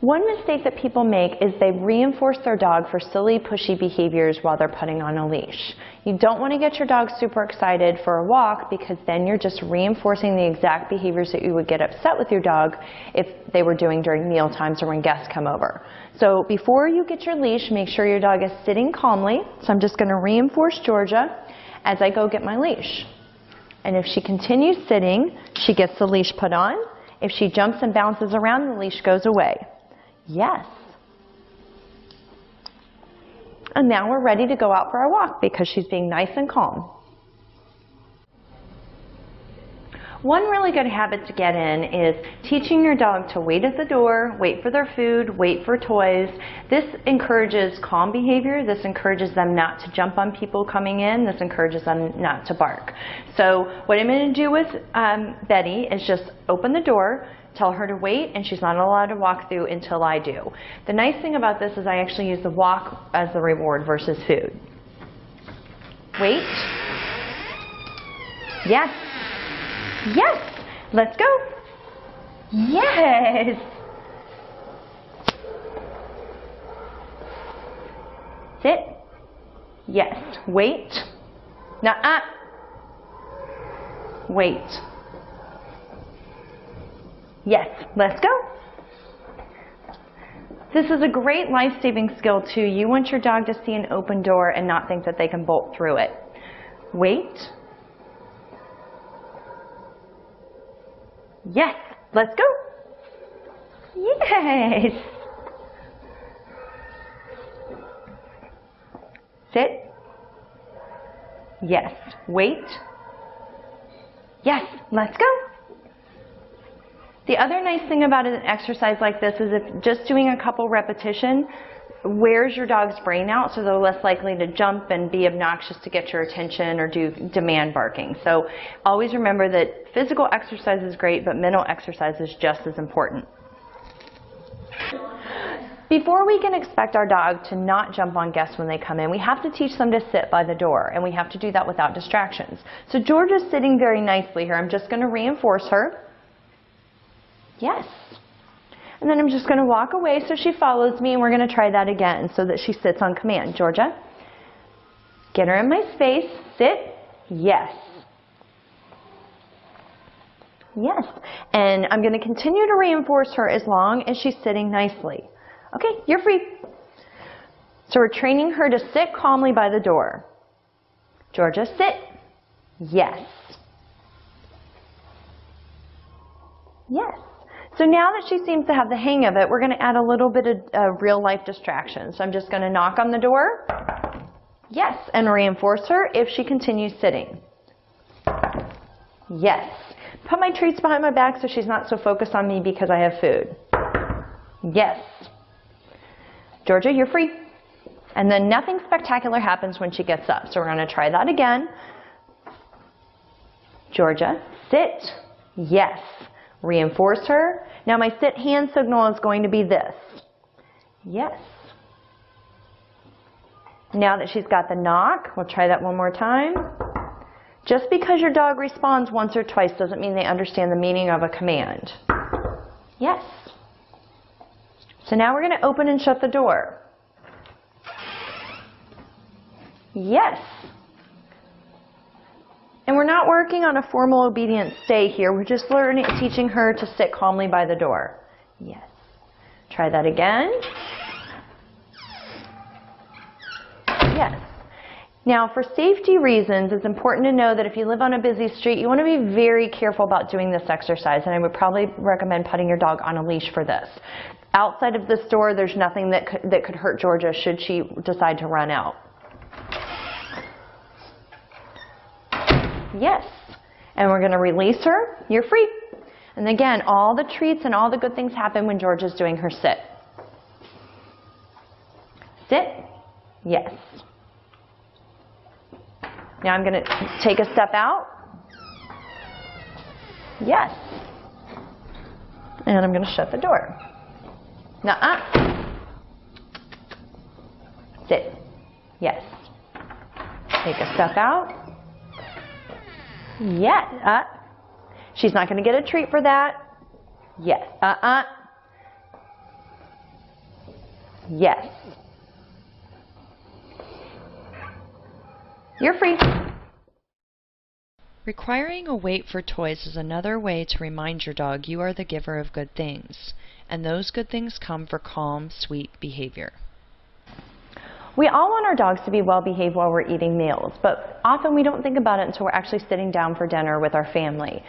One mistake that people make is they reinforce their dog for silly, pushy behaviors while they're putting on a leash. You don't want to get your dog super excited for a walk because then you're just reinforcing the exact behaviors that you would get upset with your dog if they were doing during meal times or when guests come over. So before you get your leash, make sure your dog is sitting calmly. So I'm just going to reinforce Georgia as I go get my leash. And if she continues sitting, she gets the leash put on. If she jumps and bounces around, the leash goes away. Yes. And now we're ready to go out for our walk because she's being nice and calm. One really good habit to get in is teaching your dog to wait at the door, wait for their food, wait for toys. This encourages calm behavior. This encourages them not to jump on people coming in. This encourages them not to bark. So what I'm going to do with Betty is just open the door, tell her to wait, and she's not allowed to walk through until I do. The nice thing about this is I actually use the walk as the reward versus food. Wait. Yes. Yes. Let's go. Yes. Sit. Yes. Wait. Nuh-uh. Wait. Yes, let's go. This is a great life-saving skill too. You want your dog to see an open door and not think that they can bolt through it. Wait. Yes, let's go. Yes. Sit. Yes. Wait. Yes, let's go. The other nice thing about an exercise like this is if just doing a couple repetition wears your dog's brain out, so they're less likely to jump and be obnoxious to get your attention or do demand barking. So always remember that physical exercise is great, but mental exercise is just as important. Before we can expect our dog to not jump on guests when they come in, we have to teach them to sit by the door, and we have to do that without distractions. So Georgia's sitting very nicely here. I'm just going to reinforce her. Yes. And then I'm just going to walk away so she follows me, and we're going to try that again so that she sits on command. Georgia, get her in my space. Sit. Yes. Yes. And I'm going to continue to reinforce her as long as she's sitting nicely. Okay, you're free. So we're training her to sit calmly by the door. Georgia, sit. Yes. Yes. So now that she seems to have the hang of it, we're going to add a little bit of real life distraction. So I'm just going to knock on the door. Yes. And reinforce her if she continues sitting. Yes. Put my treats behind my back so she's not so focused on me because I have food. Yes. Georgia, you're free. And then nothing spectacular happens when she gets up. So we're going to try that again. Georgia, sit. Yes. Reinforce her. Now my sit hand signal is going to be this. Yes. Now that she's got the knock, we'll try that one more time. Just because your dog responds once or twice doesn't mean they understand the meaning of a command. Yes. So now we're going to open and shut the door. Yes. And we're not working on a formal obedience stay here. We're just teaching her to sit calmly by the door. Yes. Try that again. Yes. Now, for safety reasons, it's important to know that if you live on a busy street, you want to be very careful about doing this exercise, and I would probably recommend putting your dog on a leash for this. Outside of this door, there's nothing that could hurt Georgia should she decide to run out. Yes. And we're going to release her. You're free. And again, all the treats and all the good things happen when Georgia's doing her sit. Sit. Yes. Now I'm going to take a step out. Yes. And I'm going to shut the door. Nuh-uh. Sit. Yes. Take a step out. Yes. She's not going to get a treat for that. Yes. Yes. You're free. Requiring a wait for toys is another way to remind your dog you are the giver of good things, and those good things come for calm, sweet behavior. We all want our dogs to be well behaved while we're eating meals, but often we don't think about it until we're actually sitting down for dinner with our family.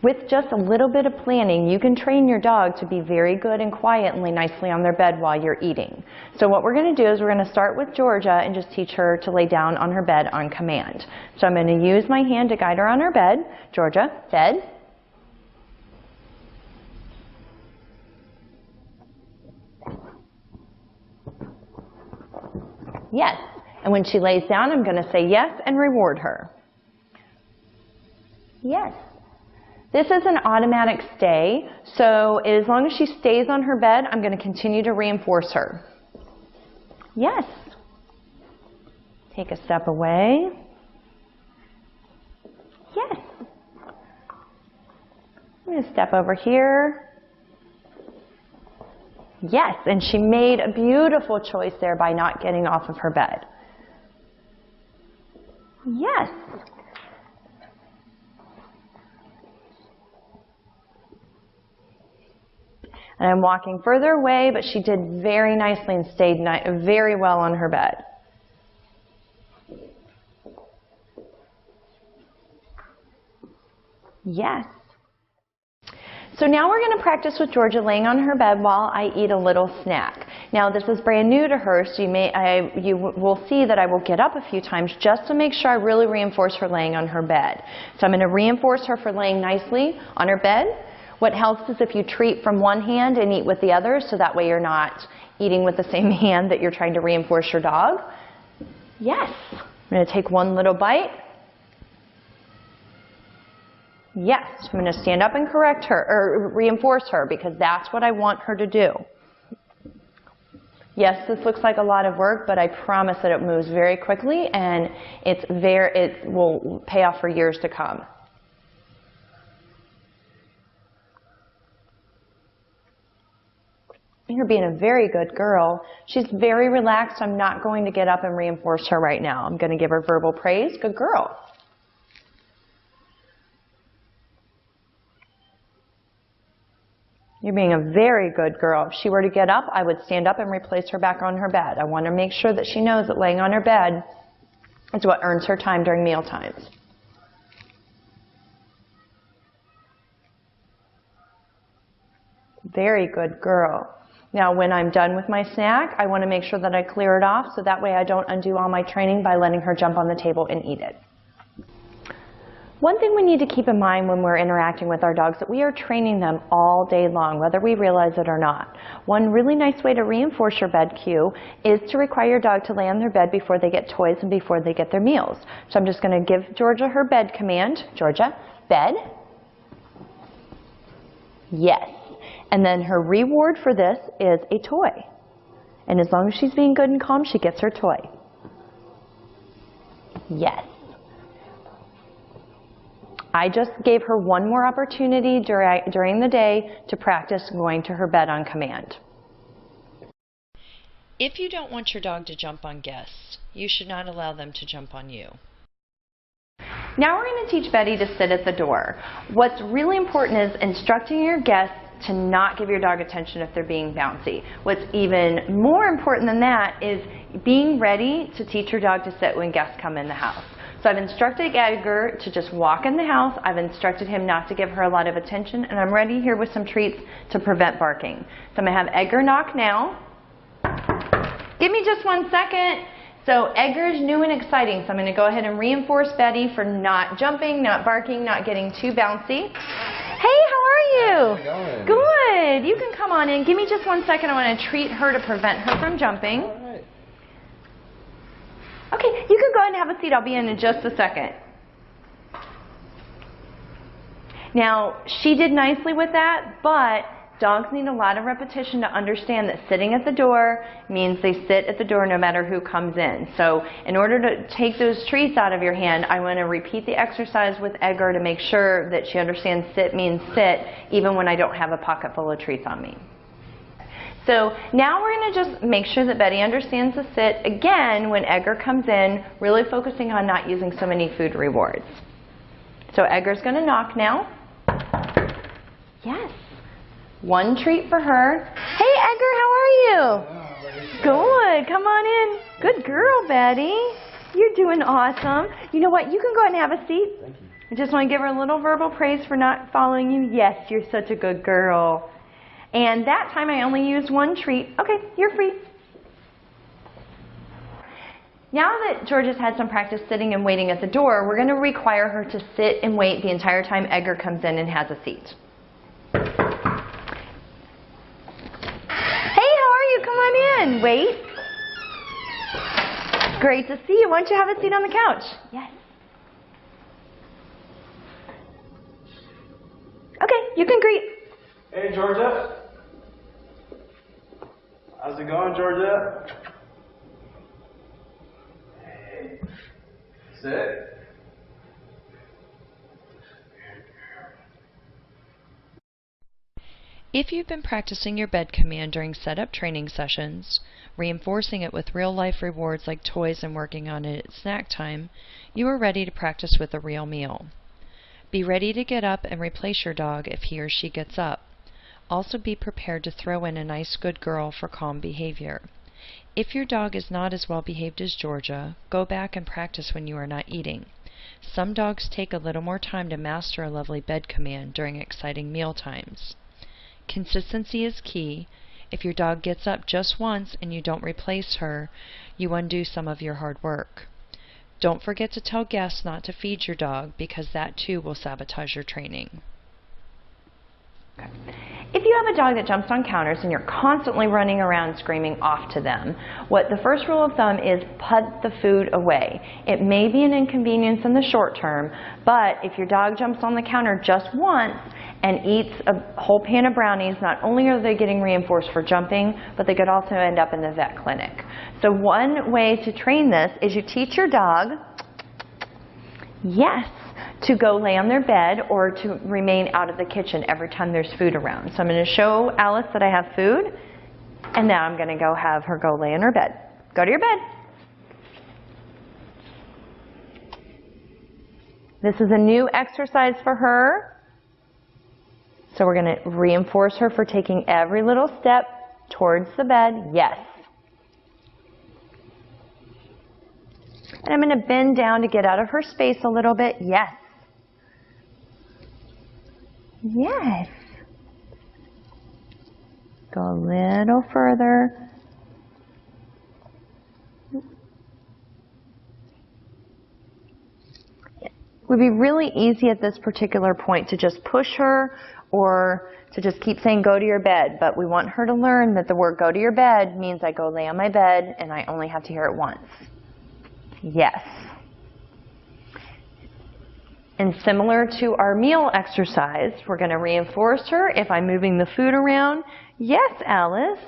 With just a little bit of planning, you can train your dog to be very good and quiet and lay nicely on their bed while you're eating. So what we're going to do is we're going to start with Georgia and just teach her to lay down on her bed on command. So I'm going to use my hand to guide her on her bed. Georgia, bed. Yes. And when she lays down, I'm going to say yes and reward her. Yes. This is an automatic stay, so as long as she stays on her bed, I'm going to continue to reinforce her. Yes. Take a step away. Yes. I'm going to step over here. Yes, and she made a beautiful choice there by not getting off of her bed. Yes. And I'm walking further away, but she did very nicely and stayed very well on her bed. Yes. So now we're going to practice with Georgia laying on her bed while I eat a little snack. Now this is brand new to her, so you will see that I will get up a few times just to make sure I really reinforce her laying on her bed. So I'm going to reinforce her for laying nicely on her bed. What helps is if you treat from one hand and eat with the other, so that way you're not eating with the same hand that you're trying to reinforce your dog. Yes. I'm going to take one little bite. Yes. I'm going to stand up and correct her, or reinforce her, because that's what I want her to do. Yes, this looks like a lot of work, but I promise that it moves very quickly and it will pay off for years to come. You're being a very good girl. She's very relaxed. I'm not going to get up and reinforce her right now. I'm going to give her verbal praise. Good girl. You're being a very good girl. If she were to get up, I would stand up and replace her back on her bed. I want to make sure that she knows that laying on her bed is what earns her time during meal times. Very good girl. Now, when I'm done with my snack, I want to make sure that I clear it off so that way I don't undo all my training by letting her jump on the table and eat it. One thing we need to keep in mind when we're interacting with our dogs is that we are training them all day long, whether we realize it or not. One really nice way to reinforce your bed cue is to require your dog to lay on their bed before they get toys and before they get their meals. So I'm just going to give Georgia her bed command. Georgia, bed. Yes. And then her reward for this is a toy. And as long as she's being good and calm, she gets her toy. Yes. I just gave her one more opportunity during the day to practice going to her bed on command. If you don't want your dog to jump on guests, you should not allow them to jump on you. Now we're going to teach Betty to sit at the door. What's really important is instructing your guests to not give your dog attention if they're being bouncy. What's even more important than that is being ready to teach your dog to sit when guests come in the house. So I've instructed Edgar to just walk in the house. I've instructed him not to give her a lot of attention, and I'm ready here with some treats to prevent barking. So I'm going to have Edgar knock now. Give me just 1 second. So Edgar is new and exciting, so I'm going to go ahead and reinforce Betty for not jumping, not barking, not getting too bouncy. Hey, how are you? How's it going? Good. You can come on in. Give me just 1 second. I want to treat her to prevent her from jumping. All right. Okay, you can go ahead and have a seat. I'll be in just a second. Now, she did nicely with that, but dogs need a lot of repetition to understand that sitting at the door means they sit at the door no matter who comes in. So in order to take those treats out of your hand, I want to repeat the exercise with Edgar to make sure that she understands sit means sit even when I don't have a pocket full of treats on me. So now we're going to just make sure that Betty understands the sit again when Edgar comes in, really focusing on not using so many food rewards. So Edgar's going to knock now. Yes. One treat for her. Hey Edgar, how are you? Good. Come on in. Good girl, Betty. You're doing awesome. You know what? You can go ahead and have a seat. Thank you. I just want to give her a little verbal praise for not following you. Yes, you're such a good girl. And that time I only used one treat. Okay, you're free. Now that Georgia's had some practice sitting and waiting at the door, we're going to require her to sit and wait the entire time Edgar comes in and has a seat. Hey, how are you? Come on in. Wait. Great to see you. Why don't you have a seat on the couch? Yes. Okay, you can greet. Hey, Georgia. How's it going, Georgia? Hey. Sit. If you've been practicing your bed command during setup training sessions, reinforcing it with real-life rewards like toys and working on it at snack time, you are ready to practice with a real meal. Be ready to get up and replace your dog if he or she gets up. Also be prepared to throw in a nice good girl for calm behavior. If your dog is not as well behaved as Georgia, go back and practice when you are not eating. Some dogs take a little more time to master a lovely bed command during exciting meal times. Consistency is key. If your dog gets up just once and you don't replace her, you undo some of your hard work. Don't forget to tell guests not to feed your dog because that too will sabotage your training. If you have a dog that jumps on counters and you're constantly running around screaming off to them, the first rule of thumb is put the food away. It may be an inconvenience in the short term, but if your dog jumps on the counter just once and eats a whole pan of brownies, not only are they getting reinforced for jumping, but they could also end up in the vet clinic. So one way to train this is you teach your dog, yes, to go lay on their bed or to remain out of the kitchen every time there's food around. So I'm going to show Alice that I have food, and now I'm going to go have her go lay in her bed. Go to your bed. This is a new exercise for her. So we're going to reinforce her for taking every little step towards the bed. Yes. And I'm going to bend down to get out of her space a little bit. Yes. Yes. Go a little further. It would be really easy at this particular point to just push her or to just keep saying go to your bed, but we want her to learn that the word go to your bed means I go lay on my bed and I only have to hear it once. Yes. And similar to our meal exercise, we're going to reinforce her if I'm moving the food around. Yes, Alice.